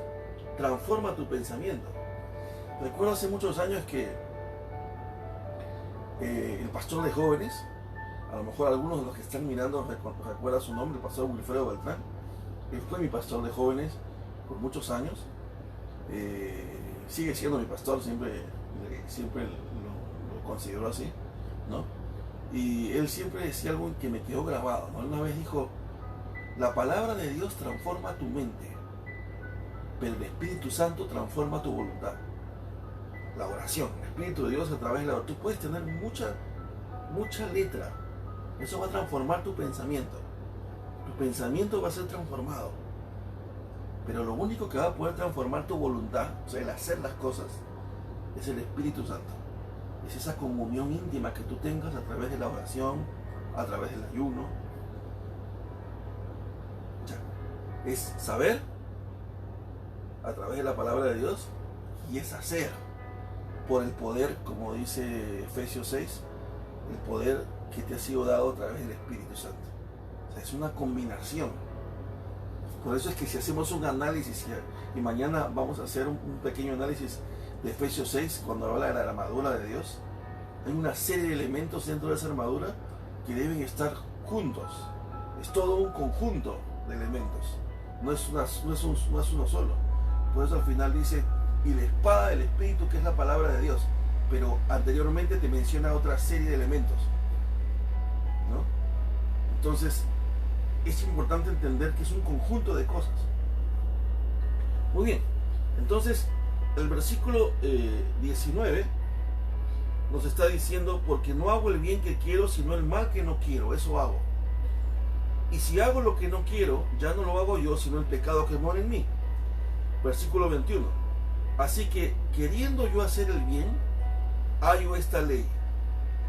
transforma tu pensamiento. Recuerdo hace muchos años que el pastor de jóvenes, a lo mejor algunos de los que están mirando recuerdan su nombre, el pastor Wilfredo Beltrán. Él fue mi pastor de jóvenes por muchos años. Sigue siendo mi pastor, siempre lo considero así, ¿no? Y él siempre decía algo que me quedó grabado, ¿no? Una vez dijo, la palabra de Dios transforma tu mente, pero el Espíritu Santo transforma tu voluntad. La oración, el Espíritu de Dios a través de la oración. Tú puedes tener mucha letra, eso va a transformar tu pensamiento. Tu pensamiento va a ser transformado, pero lo único que va a poder transformar tu voluntad, o sea, el hacer las cosas, es el Espíritu Santo. Es esa comunión íntima que tú tengas a través de la oración, a través del ayuno. Ya. Es saber a través de la palabra de Dios y es hacer por el poder, como dice Efesios 6, el poder que te ha sido dado a través del Espíritu Santo. O sea, es una combinación. Por eso es que si hacemos un análisis, y mañana vamos a hacer un pequeño análisis de Efesios 6, cuando habla de la armadura de Dios, hay una serie de elementos dentro de esa armadura que deben estar juntos. Es todo un conjunto de elementos, no es uno solo. Por eso al final dice, y la espada del Espíritu, que es la palabra de Dios, pero anteriormente te menciona otra serie de elementos, ¿no? Entonces es importante entender que es un conjunto de cosas. Muy bien, entonces el versículo 19 nos está diciendo, porque no hago el bien que quiero, sino el mal que no quiero, eso hago. Y si hago lo que no quiero, ya no lo hago yo, sino el pecado que mora en mí. Versículo 21. Así que, queriendo yo hacer el bien, hallo esta ley,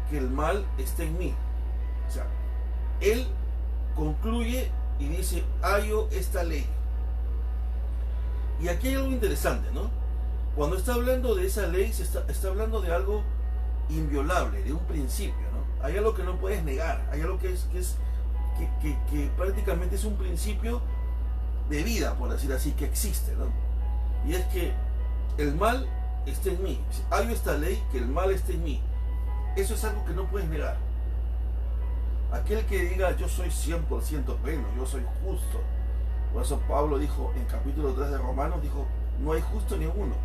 que el mal está en mí. O sea, él concluye y dice, hallo esta ley. Y aquí hay algo interesante, ¿no? Cuando está hablando de esa ley, está hablando de algo inviolable, de un principio, ¿no? Hay algo que no puedes negar, hay algo que prácticamente es un principio de vida, por decir así, que existe, ¿no? Y es que el mal está en mí. Hay esta ley, que el mal está en mí. Eso es algo que no puedes negar. Aquel que diga, yo soy 100% bueno, yo soy justo. Por eso Pablo dijo en capítulo 3 de Romanos, dijo, no hay justo ni uno.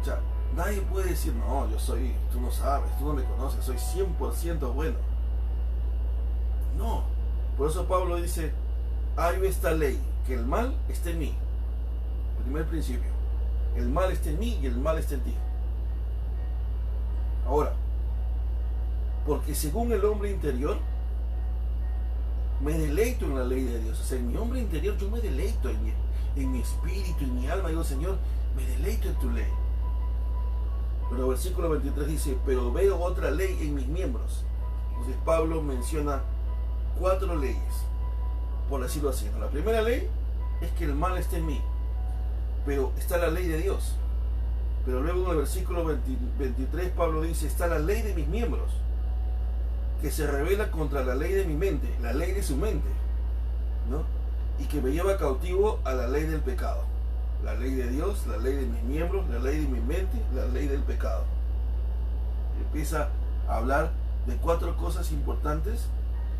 O sea, nadie puede decir, no, yo soy, tú no sabes, tú no me conoces, soy 100% bueno. No. Por eso Pablo dice, hay esta ley, que el mal está en mí. Primer principio. El mal está en mí y el mal está en ti. Ahora, Porque según el hombre interior, me deleito en la ley de Dios. O sea, en mi hombre interior yo me deleito, en mi espíritu, en mi alma. Digo, Señor, me deleito en tu ley. Pero el versículo 23 dice, pero veo otra ley en mis miembros. Entonces Pablo menciona 4 leyes, por decirlo así. La primera ley es que el mal está en mí, pero está la ley de Dios. Pero luego en el versículo 23 Pablo dice, está la ley de mis miembros, que se revela contra la ley de mi mente, la ley de su mente, ¿no? Y que me lleva cautivo a la ley del pecado. La ley de Dios, la ley de mis miembros, la ley de mi mente, la ley del pecado. Empieza a hablar de 4 cosas importantes,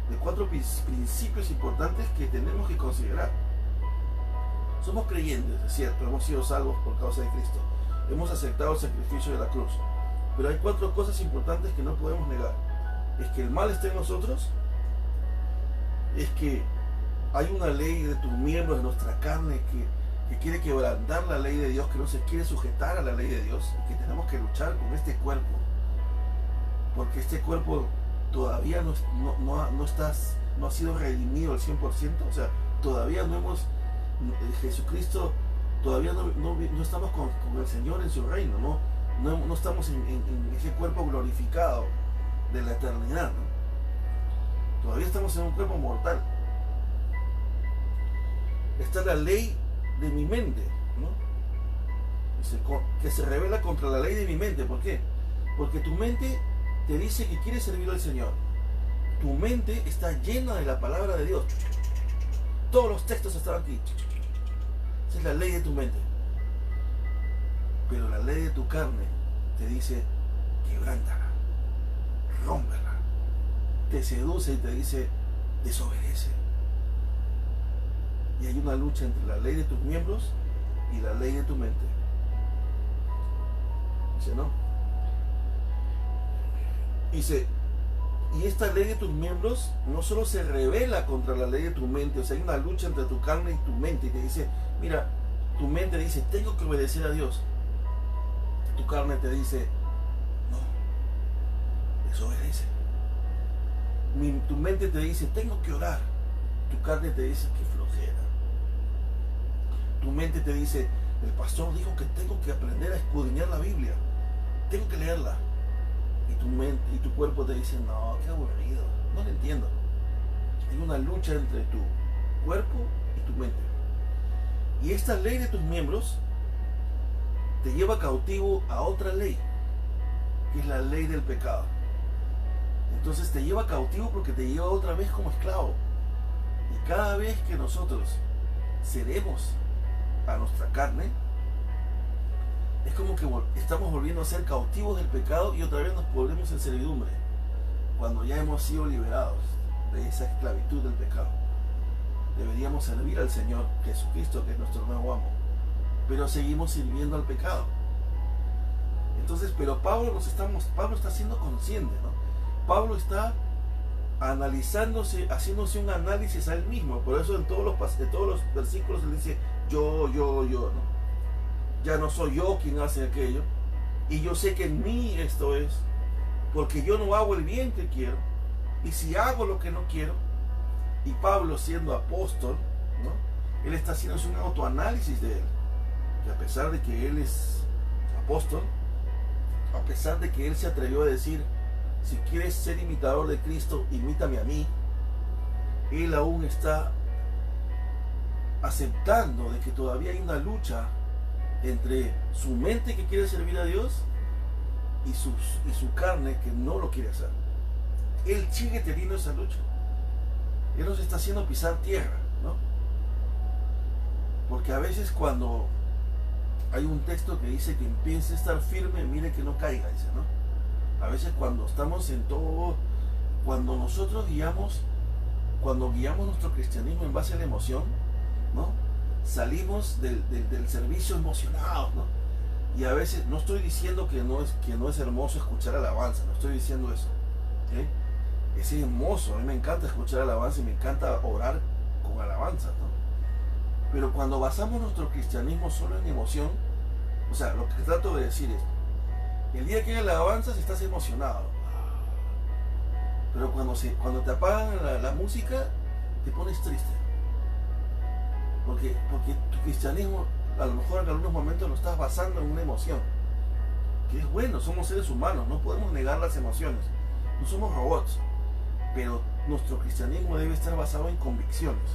de 4 principios importantes que tenemos que considerar. Somos creyentes, es cierto, hemos sido salvos por causa de Cristo. Hemos aceptado el sacrificio de la cruz. Pero hay 4 cosas importantes que no podemos negar. Es que el mal está en nosotros, es que hay una ley de tus miembros, de nuestra carne, que quiere quebrantar la ley de Dios, que no se quiere sujetar a la ley de Dios, y que tenemos que luchar con este cuerpo, porque este cuerpo todavía no ha sido redimido al 100%, o sea, todavía no hemos, Jesucristo, todavía no estamos con el Señor en su reino, no estamos en ese cuerpo glorificado de la eternidad, ¿no? Todavía estamos en un cuerpo mortal. Está la ley de mi mente, ¿no? Que se revela contra la ley de mi mente. ¿Por qué? Porque tu mente te dice que quieres servir al Señor. Tu mente está llena de la palabra de Dios. Todos los textos están aquí. Esa es la ley de tu mente. Pero la ley de tu carne te dice, quebrántala, rómpela. Te seduce y te dice, desobedece. Y hay una lucha entre la ley de tus miembros y la ley de tu mente. Dice, ¿no? Dice, y esta ley de tus miembros no solo se revela contra la ley de tu mente, o sea, hay una lucha entre tu carne y tu mente, y te dice, mira, tu mente dice, tengo que obedecer a Dios. Tu carne te dice, no, desobedece. Tu mente te dice, tengo que orar. Tu carne te dice, qué flojera. Tu mente te dice, el pastor dijo que tengo que aprender a escudriñar la Biblia, tengo que leerla. Y tu mente y tu cuerpo te dice, no, qué aburrido, no lo entiendo. Hay una lucha entre tu cuerpo y tu mente. Y esta ley de tus miembros te lleva cautivo a otra ley, que es la ley del pecado. Entonces te lleva cautivo porque te lleva otra vez como esclavo. Y cada vez que nosotros cedemos a nuestra carne, es como que estamos volviendo a ser cautivos del pecado y otra vez nos volvemos en servidumbre, cuando ya hemos sido liberados de esa esclavitud del pecado. Deberíamos servir al Señor Jesucristo, que es nuestro nuevo amo, pero seguimos sirviendo al pecado. Entonces, pero Pablo está siendo consciente, ¿no? Pablo está analizándose, haciéndose un análisis a él mismo. Por eso en todos los versículos él dice, yo, ¿no? Ya no soy yo quien hace aquello, y yo sé que en mí esto es, porque yo no hago el bien que quiero, y si hago lo que no quiero. Y Pablo, siendo apóstol, ¿no? Él está haciendo un autoanálisis de él, que a pesar de que él es apóstol, a pesar de que él se atrevió a decir, si quieres ser imitador de Cristo, imítame a mí, él aún está aceptando de que todavía hay una lucha entre su mente que quiere servir a Dios y su carne que no lo quiere hacer. Él sigue teniendo esa lucha. Él nos está haciendo pisar tierra, ¿no? Porque a veces cuando hay un texto que dice que empiece a estar firme, mire que no caiga, dice, ¿no? A veces cuando estamos en todo, cuando nosotros guiamos nuestro cristianismo en base a la emoción, ¿no? Salimos del servicio emocionados, ¿no? Y a veces, no estoy diciendo que no es hermoso escuchar alabanza, no estoy diciendo eso, ¿eh? Es hermoso, a mí me encanta escuchar alabanza y me encanta orar con alabanza, ¿no? Pero cuando basamos nuestro cristianismo solo en emoción, o sea, lo que trato de decir es, el día que hay alabanzas estás emocionado, Pero cuando te apagan la música, te pones triste. Porque tu cristianismo, a lo mejor en algunos momentos lo estás basando en una emoción. Que es bueno, somos seres humanos, no podemos negar las emociones. No somos robots. Pero nuestro cristianismo debe estar basado en convicciones.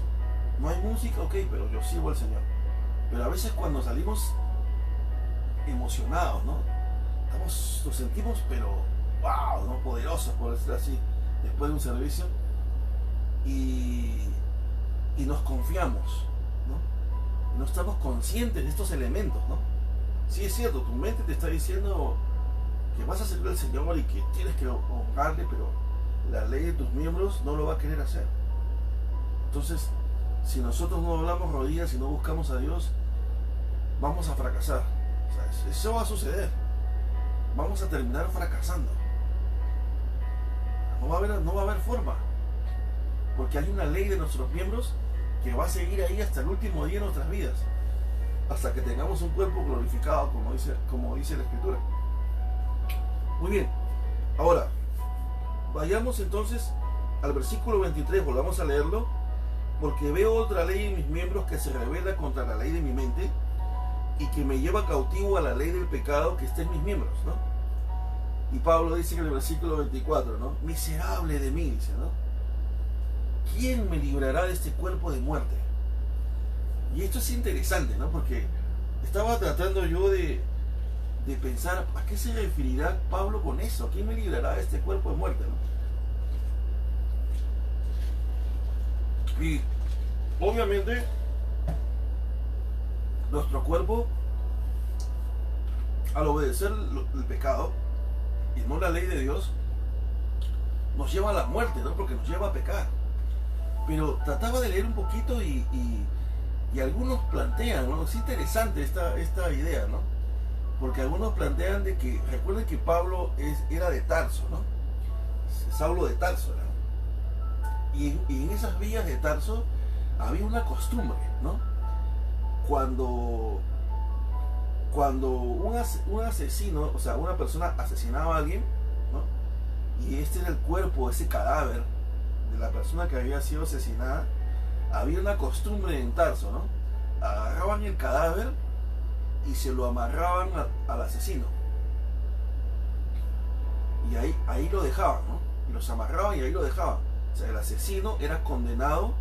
No hay música, ok, pero yo sirvo al Señor. Pero a veces cuando salimos emocionados, ¿no? Nos sentimos, pero wow, ¿no? Poderosos, por decirlo así, después de un servicio. Y nos confiamos, ¿no? No estamos conscientes de estos elementos, ¿no? Sí, es cierto, tu mente te está diciendo que vas a servir al Señor y que tienes que honrarle, pero la ley de tus miembros no lo va a querer hacer. Entonces, si nosotros no doblamos rodillas y no buscamos a Dios, vamos a fracasar. O sea, eso va a suceder. Vamos a terminar fracasando. No va a haber forma. Porque hay una ley de nuestros miembros que va a seguir ahí hasta el último día de nuestras vidas. Hasta que tengamos un cuerpo glorificado, como dice la Escritura. Muy bien. Ahora, vayamos entonces al versículo 23, volvamos a leerlo. Porque veo otra ley en mis miembros que se revela contra la ley de mi mente y que me lleva cautivo a la ley del pecado que está en mis miembros, ¿no? Y Pablo dice en el versículo 24, ¿no? Miserable de mí, dice, ¿no? ¿Quién me librará de este cuerpo de muerte? Y esto es interesante, ¿no? Porque estaba tratando yo de pensar a qué se referirá Pablo con eso. ¿Quién me librará de este cuerpo de muerte, ¿no? Y obviamente nuestro cuerpo, al obedecer el pecado y no la ley de Dios, nos lleva a la muerte, ¿no? Porque nos lleva a pecar. Pero trataba de leer un poquito y algunos plantean, ¿no? Es interesante esta idea, ¿no? Porque algunos plantean de que, recuerden que Pablo era de Tarso, ¿no? Saulo de Tarso, ¿no? Y en esas vías de Tarso había una costumbre, ¿no? Cuando un asesino, o sea, una persona asesinaba a alguien, ¿no? Y este era el cuerpo, ese cadáver de la persona que había sido asesinada, había una costumbre en Tarso, ¿no? Agarraban el cadáver y se lo amarraban al asesino. Y ahí lo dejaban, ¿no? Y los amarraban y ahí lo dejaban. O sea, el asesino era condenado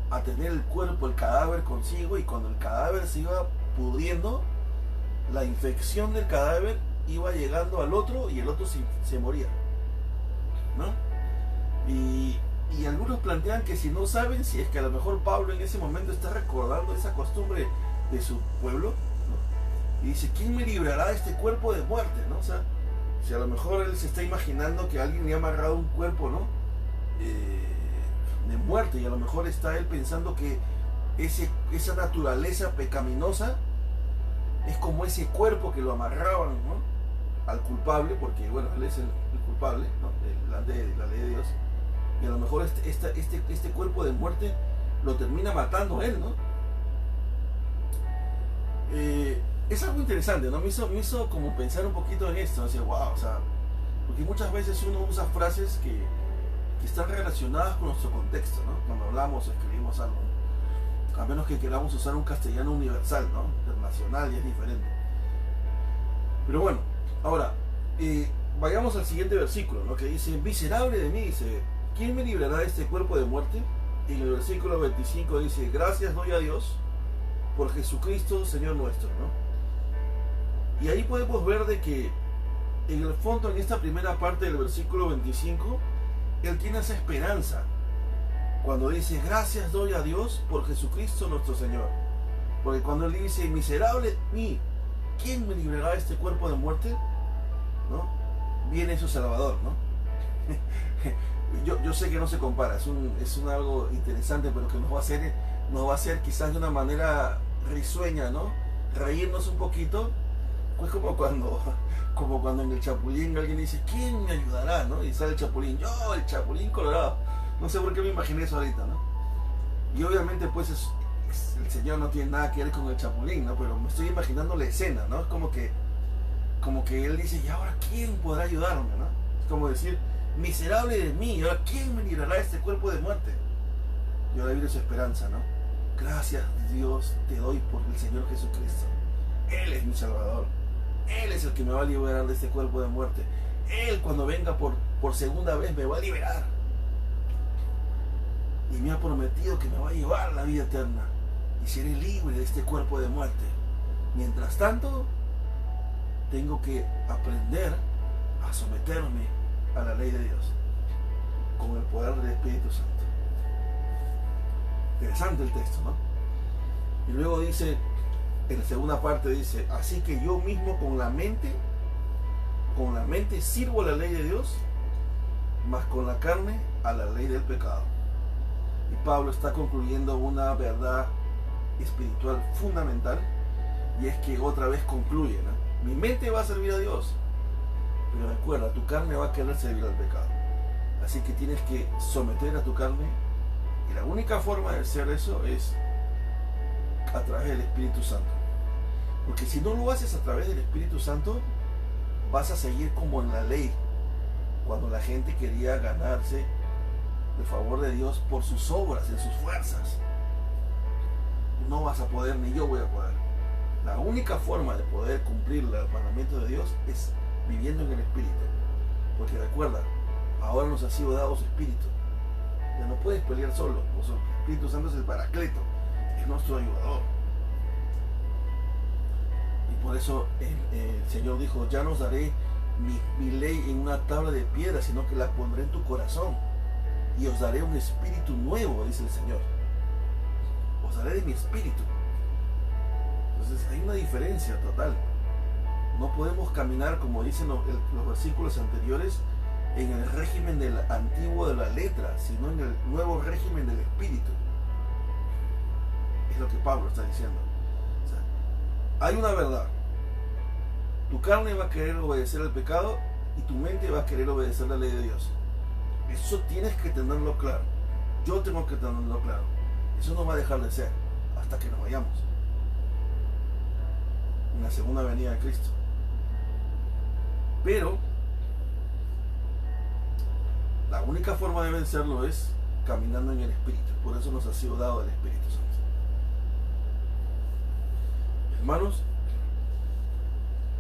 a tener el cuerpo, el cadáver consigo, y cuando el cadáver se iba pudriendo, la infección del cadáver iba llegando al otro y el otro se moría, ¿no? Y algunos plantean que si no saben, si es que a lo mejor Pablo en ese momento está recordando esa costumbre de su pueblo, ¿no? Y dice, ¿quién me librará de este cuerpo de muerte, ¿no? O sea, si a lo mejor él se está imaginando que alguien le ha amarrado un cuerpo, ¿no? De muerte, y a lo mejor está él pensando que esa naturaleza pecaminosa es como ese cuerpo que lo amarraban, ¿no? Al culpable, porque bueno, él es el culpable, ¿no? Delante de la ley de Dios, y a lo mejor este cuerpo de muerte lo termina matando él, ¿no? Es algo interesante, ¿no? Me hizo como pensar un poquito en esto, decir, wow, o sea, porque muchas veces uno usa frases que están relacionadas con nuestro contexto, ¿no? Cuando hablamos o escribimos algo, ¿no? A menos que queramos usar un castellano universal, ¿no? Internacional, y es diferente. Pero bueno, ahora, vayamos al siguiente versículo, ¿no? Que dice, miserable de mí, dice, ¿quién me librará de este cuerpo de muerte? Y en el versículo 25 dice, gracias doy a Dios por Jesucristo, Señor nuestro, ¿no? Y ahí podemos ver de que, en el fondo, en esta primera parte del versículo 25, él tiene esa esperanza cuando dice, gracias doy a Dios por Jesucristo nuestro Señor. Porque cuando él dice, miserable de mí, ¿quién me librará de este cuerpo de muerte? ¿No? Viene su Salvador, ¿no? yo sé que no se compara, es un algo interesante, pero que nos va a hacer quizás de una manera risueña, ¿no? Reírnos un poquito, pues como cuando en el Chapulín alguien dice, ¿quién me ayudará? ¿No? Y sale el Chapulín, yo, el Chapulín Colorado. No sé por qué me imaginé eso ahorita, ¿no? Y obviamente pues el Señor no tiene nada que ver con el Chapulín, ¿no? Pero me estoy imaginando la escena, ¿no? Es como que él dice, ¿y ahora quién podrá ayudarme, no? Es como decir, Miserable de mí, ¿ahora quién me librará de este cuerpo de muerte? Y ahora viene su esperanza, ¿no? Gracias, Dios, te doy por el Señor Jesucristo. Él es mi Salvador. Él es el que me va a liberar de este cuerpo de muerte. Él, cuando venga por segunda vez, me va a liberar. Y me ha prometido que me va a llevar a la vida eterna. Y seré libre de este cuerpo de muerte. Mientras tanto, tengo que aprender a someterme a la ley de Dios con el poder del Espíritu Santo. Interesante el texto, ¿no? Y luego dice, en la segunda parte dice, así que yo mismo con la mente sirvo a la ley de Dios, mas con la carne a la ley del pecado. Y Pablo está concluyendo una verdad espiritual fundamental, y es que otra vez concluye, ¿no? Mi mente va a servir a Dios, pero recuerda, tu carne va a querer servir al pecado. Así que tienes que someter a tu carne, y la única forma de hacer eso es a través del Espíritu Santo. Porque si no lo haces a través del Espíritu Santo, vas a seguir como en la ley, cuando la gente quería ganarse el favor de Dios por sus obras, en sus fuerzas. No vas a poder, ni yo voy a poder. La única forma de poder cumplir el mandamiento de Dios es viviendo en el Espíritu. Porque recuerda, ahora nos ha sido dado su Espíritu. Ya no puedes pelear solo. El Espíritu Santo es el Paracleto, es nuestro ayudador. Y por eso el Señor dijo, ya no os daré mi ley en una tabla de piedra, sino que la pondré en tu corazón. Y os daré un espíritu nuevo, dice el Señor. Os daré de mi espíritu. Entonces hay una diferencia total. No podemos caminar, como dicen los versículos anteriores, en el régimen del antiguo de la letra, sino en el nuevo régimen del espíritu. Es lo que Pablo está diciendo. O sea, hay una verdad. Tu carne va a querer obedecer al pecado y tu mente va a querer obedecer la ley de Dios. Eso tienes que tenerlo claro. Yo tengo que tenerlo claro. Eso no va a dejar de ser hasta que nos vayamos en la segunda venida de Cristo. Pero la única forma de vencerlo es caminando en el Espíritu. Por eso nos ha sido dado el Espíritu Santo. Hermanos,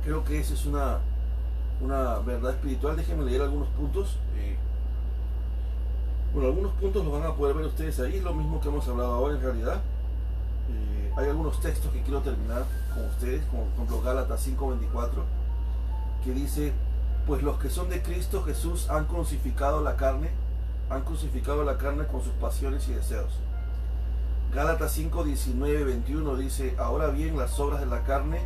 creo que esa es una verdad espiritual. Déjenme leer algunos puntos. Bueno, algunos puntos los van a poder ver ustedes ahí. Es lo mismo que hemos hablado ahora en realidad. Hay algunos textos que quiero terminar con ustedes, como por ejemplo Gálatas 5:24, que dice, pues los que son de Cristo Jesús han crucificado la carne con sus pasiones y deseos. Gálatas 5:19-21 dice, ahora bien las obras de la carne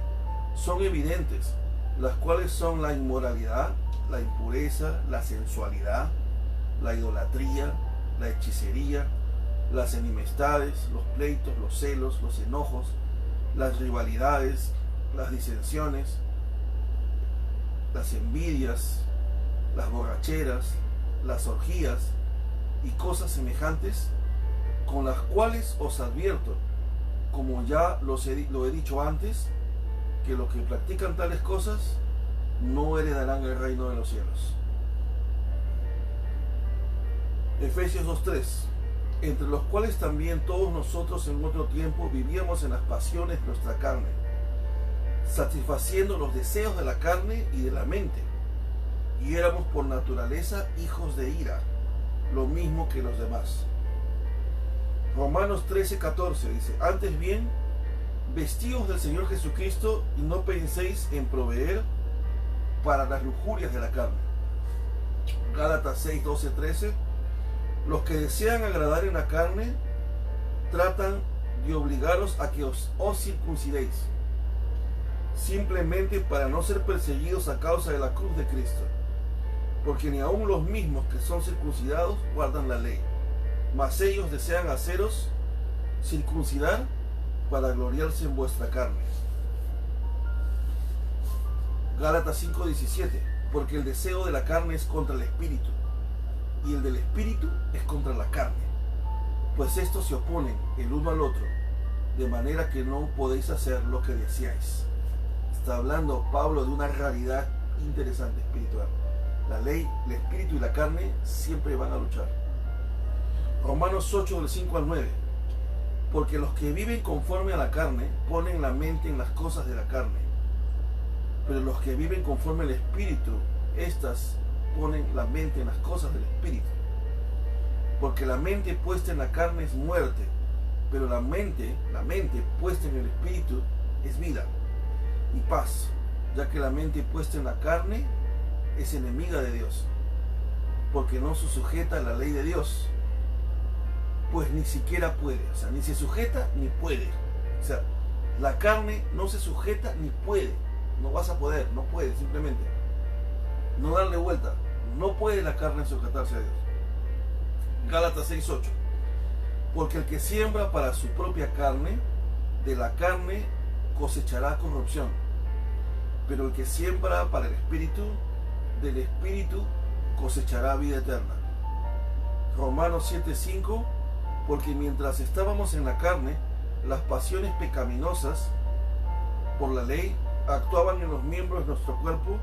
son evidentes, las cuales son la inmoralidad, la impureza, la sensualidad, la idolatría, la hechicería, las enemistades, los pleitos, los celos, los enojos, las rivalidades, las disensiones, las envidias, las borracheras, las orgías y cosas semejantes, con las cuales os advierto, como ya lo he dicho antes, que los que practican tales cosas no heredarán el reino de los cielos. Efesios 2:3, entre los cuales también todos nosotros en otro tiempo vivíamos en las pasiones de nuestra carne, satisfaciendo los deseos de la carne y de la mente, y éramos por naturaleza hijos de ira, lo mismo que los demás. Romanos 13:14 dice, antes bien, vestíos del Señor Jesucristo y no penséis en proveer para las lujurias de la carne. Gálatas 6:12-13, los que desean agradar en la carne tratan de obligaros a que os circuncidéis, simplemente para no ser perseguidos a causa de la cruz de Cristo, porque ni aun los mismos que son circuncidados guardan la ley, mas ellos desean haceros circuncidar para gloriarse en vuestra carne. Gálatas 5:17, porque el deseo de la carne es contra el espíritu, y el del espíritu es contra la carne, pues estos se oponen el uno al otro, de manera que no podéis hacer lo que deseáis. Está hablando Pablo de una realidad interesante espiritual. La ley, el espíritu y la carne siempre van a luchar. Romanos 8, del 5 al 9. Porque los que viven conforme a la carne ponen la mente en las cosas de la carne. Pero los que viven conforme al espíritu, estas ponen la mente en las cosas del espíritu. Porque la mente puesta en la carne es muerte, pero la mente puesta en el espíritu es vida y paz, ya que la mente puesta en la carne es enemiga de Dios, porque no se sujeta a la ley de Dios, pues ni siquiera puede, o sea, ni se sujeta ni puede. O sea, la carne no se sujeta ni puede, no vas a poder, no puede, simplemente. No darle vuelta, no puede la carne sujetarse a Dios. Gálatas 6:8. Porque el que siembra para su propia carne, de la carne cosechará corrupción. Pero el que siembra para el espíritu, del espíritu cosechará vida eterna. Romanos 7:5. Porque mientras estábamos en la carne, las pasiones pecaminosas por la ley actuaban en los miembros de nuestro cuerpo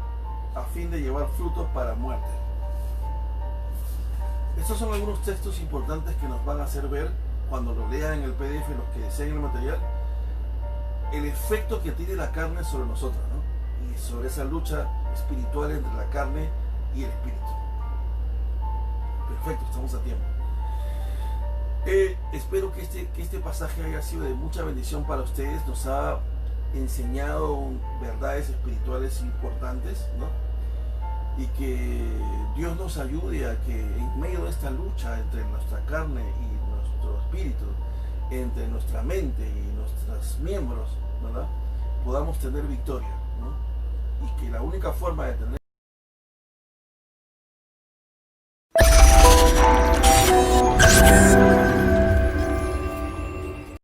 a fin de llevar frutos para muerte. Estos son algunos textos importantes que nos van a hacer ver, cuando lo lean en el PDF, los que deseen el material, el efecto que tiene la carne sobre nosotros, ¿no? Y sobre esa lucha espiritual entre la carne y el espíritu. Perfecto, estamos a tiempo. Espero que este pasaje haya sido de mucha bendición para ustedes. Nos ha enseñado verdades espirituales importantes, ¿no? Y que Dios nos ayude a que en medio de esta lucha entre nuestra carne y nuestro espíritu, entre nuestra mente y nuestros miembros, ¿verdad?, podamos tener victoria, ¿no? Y que la única forma de tener